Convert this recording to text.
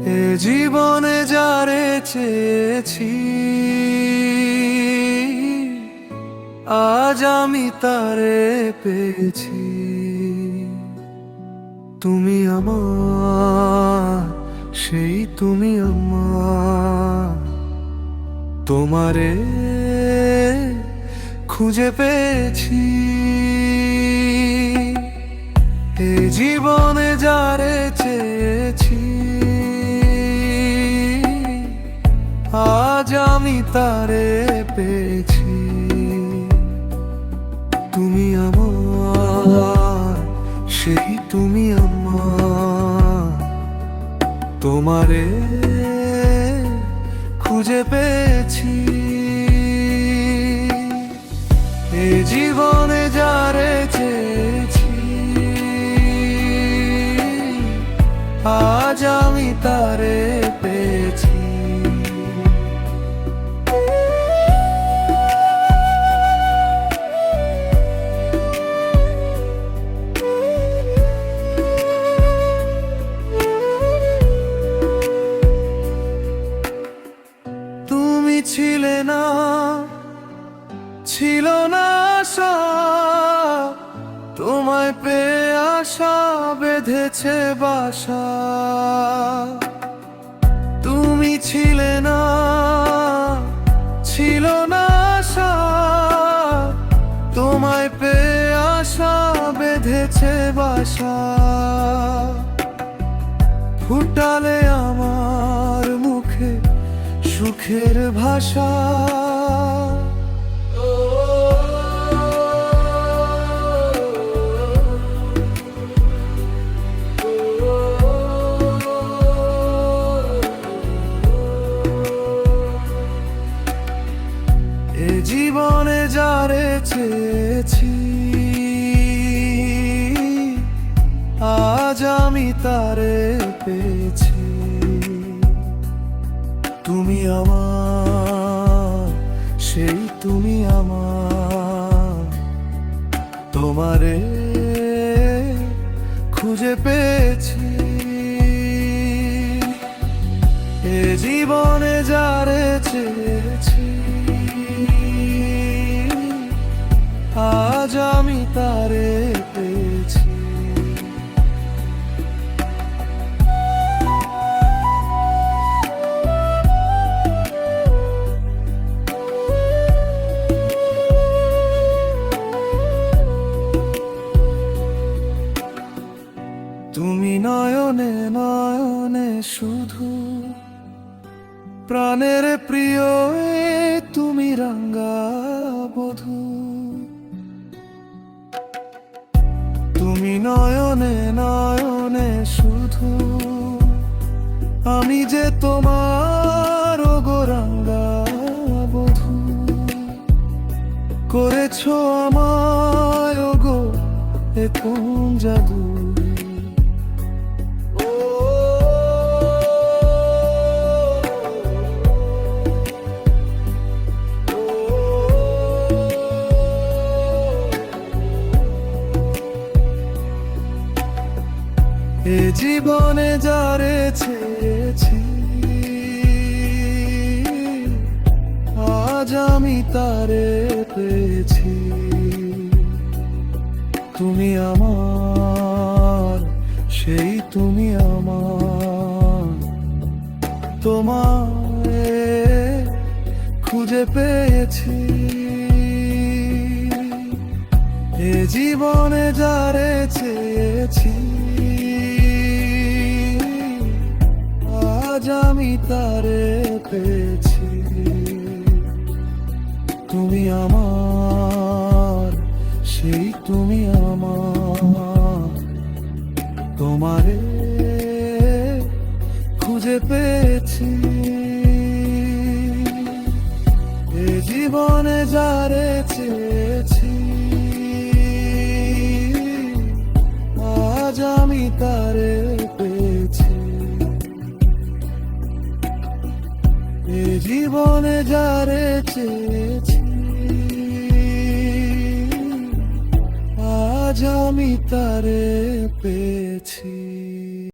এ জীবনে যারে চেয়েছি, আজ আমি তারে পেয়েছি। তুমি আমার, সেই তুমি আমার, তোমারে খুঁজে পেয়েছি। এ জীবনে যারে চেয়েছি, আজ আমি তারে পেয়েছি। তুমি আমার, সেই তুমি আমার, তোমারে খুঁজে পেয়েছি। এ জীবনে যারে চেয়েছি, আজ আমি তারে পেয়েছি। তুমি ছিলে না, ছিল না আশা, তোমায় পেয়ে আশা বেঁধেছে বাসা। তুমি ছিলে না, ছিল না আশা, তোমায় পেয়ে আশা বেঁধেছে বাসা। ফুটালে আমার মুখে সুখের ভাষা। এ জীবনে যারে চেয়েছি, আজ আমি তারে পেয়েছি। তুমি আমার, সেই তুমি আমার, তোমারে খুঁজে পেয়েছি। এ জীবনে যারে চেয়েছি, আজ আমি তারে পেয়েছি। তুমি নয়নে নয়নে শুধু, প্রাণের প্রিয় এ তুমি রাঙ্গা বধূ। তুমি নয়নে নয়নে শুধু, আমি যে তোমার গো রাঙ্গা বধূ। করেছো আমায় গো এ কোন জাদু। এ জীবনে যারে চেয়েছি, আজ আমি তারে পেয়েছি। তুমি আমার, সেই তুমি আমার, তোমায় খুঁজে পেয়েছি। এ জীবনে যারে চেয়েছি, আজ আমি তারে পেয়েছি। তুমি আমার, সেই তুমি আমার, তোমারে খুঁজে পেয়েছি। এ জীবনে যারে চেয়েছি, আজ আমি তারে পেয়েছি। এ জীবনে যারে চেয়েছি, আজ আমি তারে পেয়েছি।